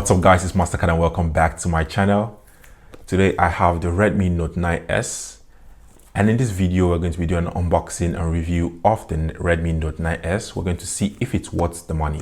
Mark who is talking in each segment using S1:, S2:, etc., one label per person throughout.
S1: What's up guys, it's Makinde and welcome back to my channel. Today I have the Redmi Note 9S, and in this video we're going to be doing an unboxing and review of the Redmi Note 9S. We're going to see if it's worth the money.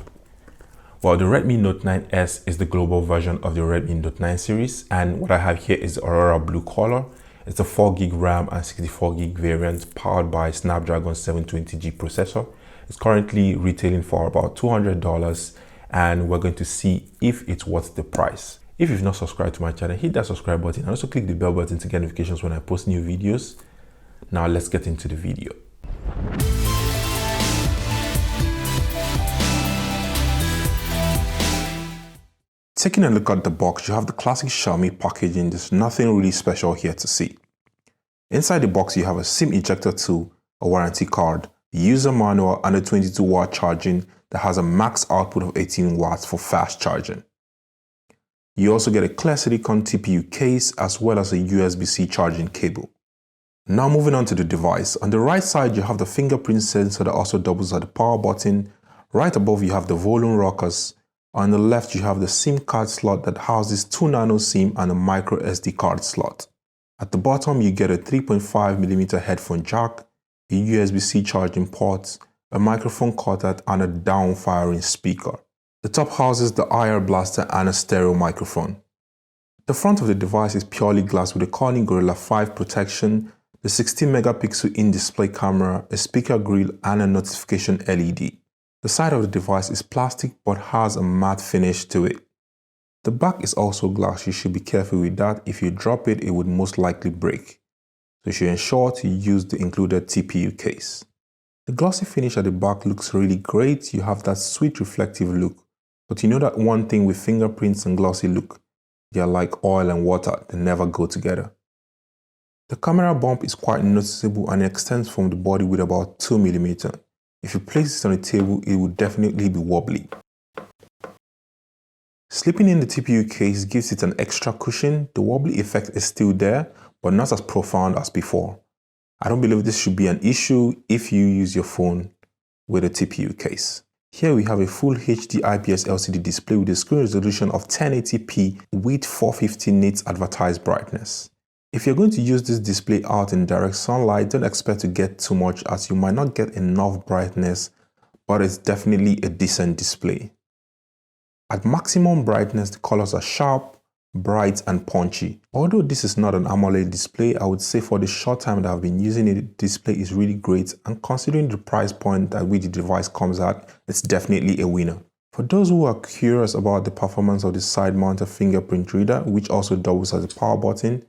S1: Well, the Redmi Note 9S is the global version of the Redmi Note 9 series, and what I have here is the Aurora blue color. It's a 4GB RAM and 64GB variant powered by Snapdragon 720G processor. It's currently retailing for about $200, and we're going to see if it's worth the price. If you've not subscribed to my channel, hit that subscribe button and also click the bell button to get notifications when I post new videos. Now let's get into the video. Taking a look at the box, you have the classic Xiaomi packaging. There's nothing really special here to see. Inside the box, you have a SIM ejector tool, a warranty card, the user manual, and a 22-watt charging that has a max output of 18 watts for fast charging. You also get a clear silicone TPU case as well as a USB-C charging cable. Now moving on to the device. On the right side, you have the fingerprint sensor that also doubles as the power button. Right above, you have the volume rockers. On the left, you have the SIM card slot that houses 2 nano SIM and a micro SD card slot. At the bottom, you get a 3.5mm headphone jack, a USB-C charging port, a microphone cutout, and a down-firing speaker. The top houses the IR blaster and a stereo microphone. The front of the device is purely glass with a Corning Gorilla 5 protection, the 16-megapixel in-display camera, a speaker grill, and a notification LED. The side of the device is plastic but has a matte finish to it. The back is also glass. You should be careful with that. If you drop it, it would most likely break. So you should ensure to use the included TPU case. The glossy finish at the back looks really great. You have that sweet reflective look. But you know that one thing with fingerprints and glossy look, they are like oil and water, they never go together. The camera bump is quite noticeable and extends from the body with about 2mm. If you place it on a table, it will definitely be wobbly. Slipping in the TPU case gives it an extra cushion. The wobbly effect is still there, but not as profound as before. I don't believe this should be an issue if you use your phone with a TPU case. Here we have a full HD IPS LCD display with a screen resolution of 1080p with 450 nits advertised brightness. If you're going to use this display out in direct sunlight, don't expect to get too much as you might not get enough brightness, but it's definitely a decent display. At maximum brightness, the colors are sharp, bright, and punchy. Although this is not an AMOLED display, I would say for the short time that I've been using it, the display is really great, and considering the price point at which the device comes at, it's definitely a winner. For those who are curious about the performance of the side-mounted fingerprint reader, which also doubles as a power button,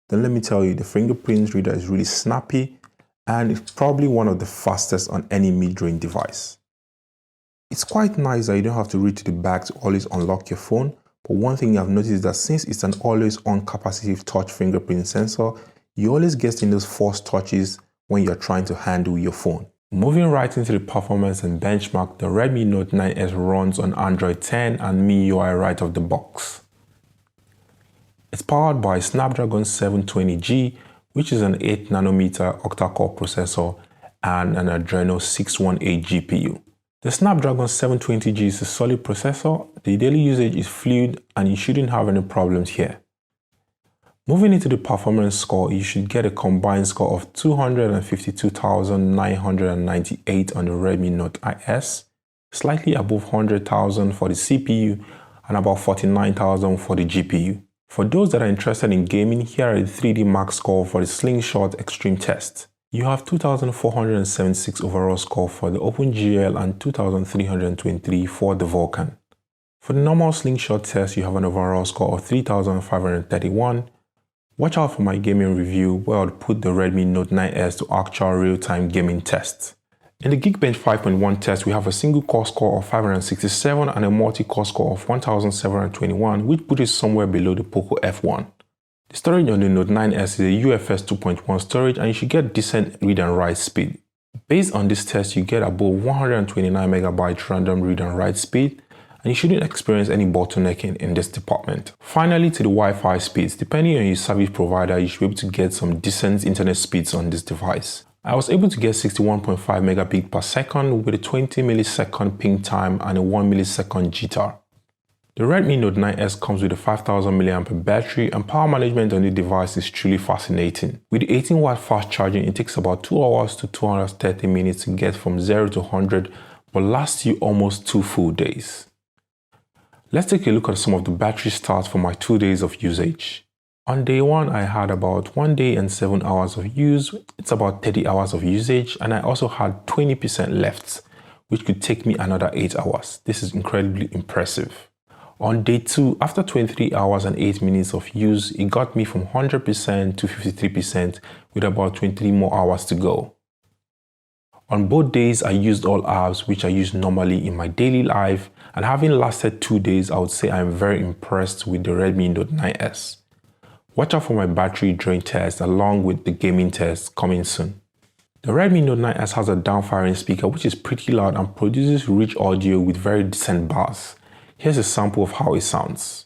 S1: then let me tell you, the fingerprint reader is really snappy, and it's probably one of the fastest on any mid-range device. It's quite nice that you don't have to reach to the back to always unlock your phone. But one thing I've noticed is that since it's an always-on capacitive touch fingerprint sensor, you always get in those forced touches when you're trying to handle your phone. Moving right into the performance and benchmark, the Redmi Note 9S runs on Android 10 and MIUI right off the box. It's powered by Snapdragon 720G, which is an 8nm octa-core processor and an Adreno 618 GPU. The Snapdragon 720G is a solid processor, the daily usage is fluid, and you shouldn't have any problems here. Moving into the performance score, you should get a combined score of 252,998 on the Redmi Note IS, slightly above 100,000 for the CPU, and about 49,000 for the GPU. For those that are interested in gaming, here are the 3D Max score for the Slingshot Extreme test. You have 2,476 overall score for the OpenGL and 2,323 for the Vulkan. For the normal Slingshot test, you have an overall score of 3,531. Watch out for my gaming review where I'll put the Redmi Note 9S to actual real-time gaming tests. In the Geekbench 5.1 test, we have a single core score of 567 and a multi-core score of 1,721, which puts it somewhere below the Poco F1. The storage on the Note 9S is a UFS 2.1 storage, and you should get decent read and write speed. Based on this test, you get above 129MB random read and write speed, and you shouldn't experience any bottlenecking in this department. Finally, to the Wi-Fi speeds. Depending on your service provider, you should be able to get some decent internet speeds on this device. I was able to get 61.5 megabits per second with a 20 millisecond ping time and a 1 millisecond jitter. The Redmi Note 9S comes with a 5000 mAh battery, and power management on the device is truly fascinating. With the 18-watt fast charging, it takes about 2 hours to 230 minutes to get from 0 to 100, but lasts you almost 2 full days. Let's take a look at some of the battery stats for my 2 days of usage. On day 1, I had about 1 day and 7 hours of use. It's about 30 hours of usage, and I also had 20% left, which could take me another 8 hours. This is incredibly impressive. On day 2, after 23 hours and 8 minutes of use, it got me from 100% to 53% with about 23 more hours to go. On both days, I used all apps which I use normally in my daily life, and having lasted 2 days, I would say I'm very impressed with the Redmi Note 9S. Watch out for my battery drain test along with the gaming test coming soon. The Redmi Note 9S has a downfiring speaker which is pretty loud and produces rich audio with very decent bass. Here's a sample of how it sounds.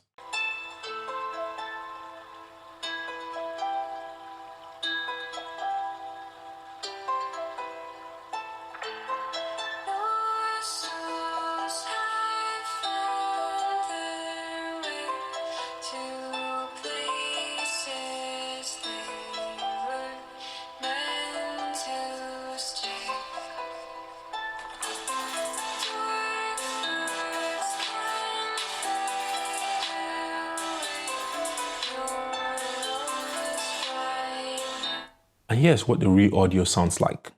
S1: And here's what the real audio sounds like.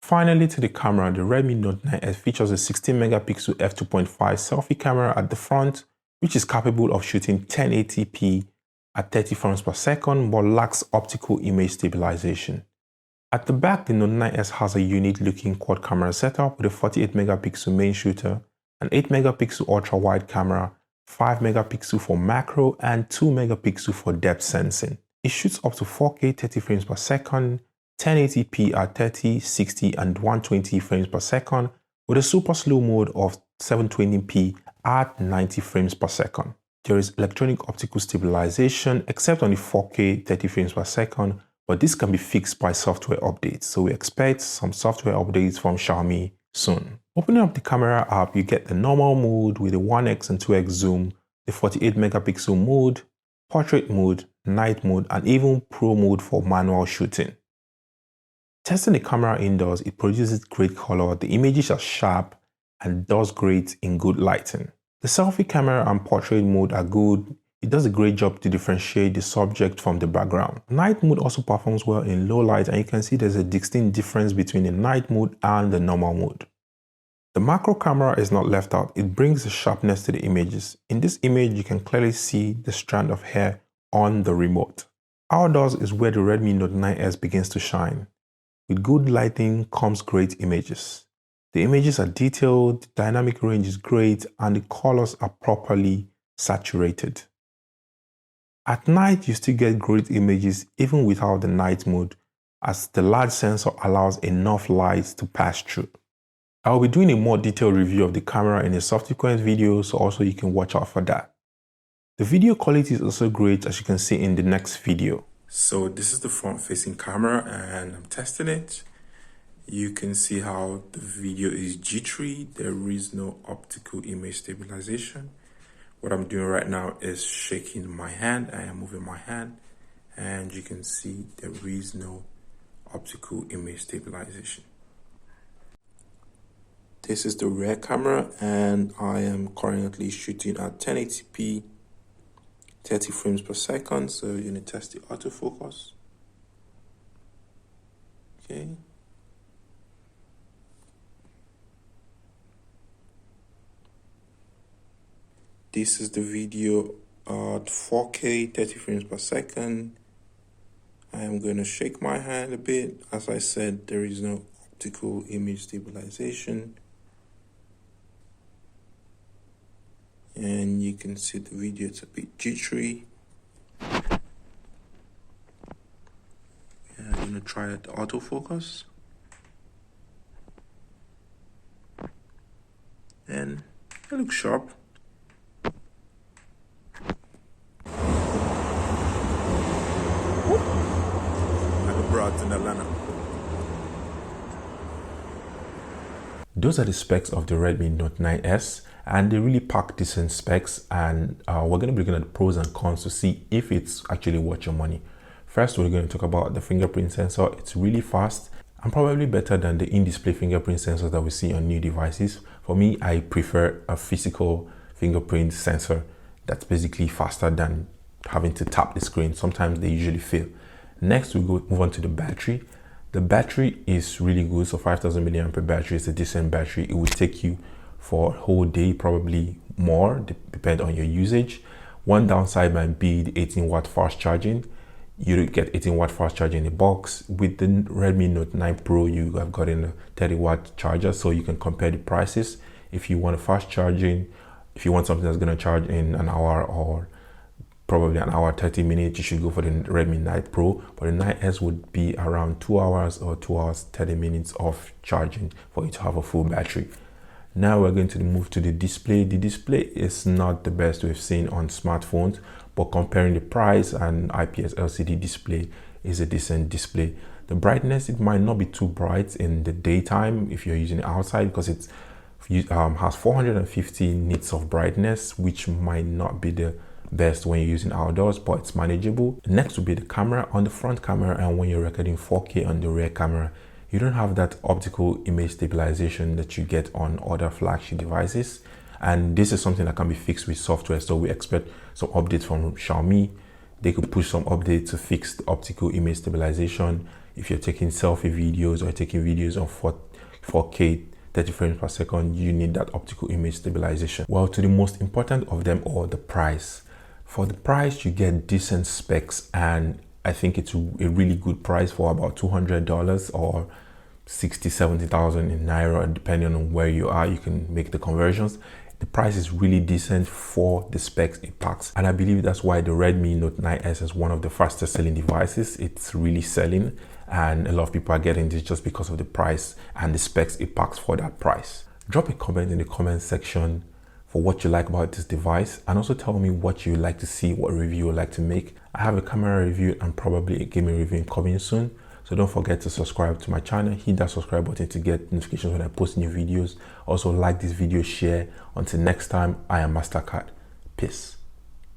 S1: Finally, to the camera, the Redmi Note 9S features a 16 megapixel f2.5 selfie camera at the front, which is capable of shooting 1080p at 30 frames per second but lacks optical image stabilization. At the back, the Note 9S has a unique looking quad camera setup with a 48 megapixel main shooter, an 8 megapixel ultra wide camera, 5 megapixel for macro, and 2 megapixel for depth sensing. It shoots up to 4K 30 frames per second, 1080p at 30, 60, and 120 frames per second with a super slow mode of 720p at 90 frames per second. There is electronic optical stabilization except on the 4K 30 frames per second, but this can be fixed by software updates, so we expect some software updates from Xiaomi soon. Opening up the camera app, you get the normal mode with a 1x and 2x zoom, the 48 megapixel mode, portrait mode, night mode, and even pro mode for manual shooting. Testing the camera indoors, it produces great color, the images are sharp, and does great in good lighting. The selfie camera and portrait mode are good. It does a great job to differentiate the subject from the background. Night mode also performs well in low light, and you can see there's a distinct difference between the night mode and the normal mode. The macro camera is not left out. It brings a sharpness to the images. In this image, you can clearly see the strand of hair on the remote. Outdoors is where the Redmi Note 9S begins to shine. With good lighting comes great images. The images are detailed, the dynamic range is great, and the colors are properly saturated. At night, you still get great images even without the night mode, as the large sensor allows enough light to pass through. I will be doing a more detailed review of the camera in a subsequent video, so also you can watch out for that. The video quality is also great, as you can see in the next video. So this is the front-facing camera and I'm testing it. You can see how the video is jittery. There is no optical image stabilization. What I'm doing right now is shaking my hand. I am moving my hand and you can see there is no optical image stabilization. This is the rear camera and I am currently shooting at 1080p 30 frames per second, so you're going to test the autofocus. Okay. This is the video at 4K 30 frames per second. I am going to shake my hand a bit. As I said, there is no optical image stabilization. And you can see the video, it's a bit jittery. I'm going to try the autofocus. and it looks sharp. Like a brat in Atlanta. Those are the specs of the Redmi Note 9S, and they really pack decent specs, and we're going to be looking at the pros and cons to see if it's actually worth your money. First, we're going to talk about the fingerprint sensor. It's really fast and probably better than the in-display fingerprint sensors that we see on new devices. For me, I prefer a physical fingerprint sensor that's basically faster than having to tap the screen. Sometimes they usually fail. Next, we move on to the battery. The battery is really good. So 5000 milliamp battery is a decent battery. It will take you for a whole day, probably more, depending on your usage. One downside might be the 18 watt fast charging. You get 18 watt fast charging in the box. With the Redmi Note 9 Pro, you have gotten a 30 watt charger, so you can compare the prices. If you want a fast charging, if you want something that's going to charge in an hour or probably an hour 30 minutes, you should go for the Redmi 9 Pro. But the 9S would be around 2 hours or 2 hours 30 minutes of charging for you to have a full battery. Now we're going to move to the display. The display is not the best we've seen on smartphones, but comparing the price, and IPS LCD display is a decent display. The brightness, it might not be too bright in the daytime if you're using it outside, because it has 450 nits of brightness, which might not be the best when you're using outdoors, but it's manageable. Next will be the camera. On the front camera, and when you're recording 4K on the rear camera, you don't have that optical image stabilization that you get on other flagship devices, and this is something that can be fixed with software. So we expect some updates from Xiaomi. They could push some updates to fix the optical image stabilization. If you're taking selfie videos or taking videos on 4K 30 frames per second, you need that optical image stabilization. Well, to the most important of them all, the price. For the price, you get decent specs, and I think it's a really good price for about $200 or 60,000-70,000 in Naira, depending on where you are. You can make the conversions. The price is really decent for the specs it packs, and I believe that's why the Redmi Note 9S is one of the fastest selling devices. It's really selling, and a lot of people are getting this just because of the price and the specs it packs for that price. Drop a comment in the comment section for what you like about this device, and also tell me what you like to see, what review you would like to make. I have a camera review and probably a gaming review coming soon, so don't forget to subscribe to my channel. Hit that subscribe button to get notifications when I post new videos. Also like this video, share. Until next time, I am Mastercard. Peace.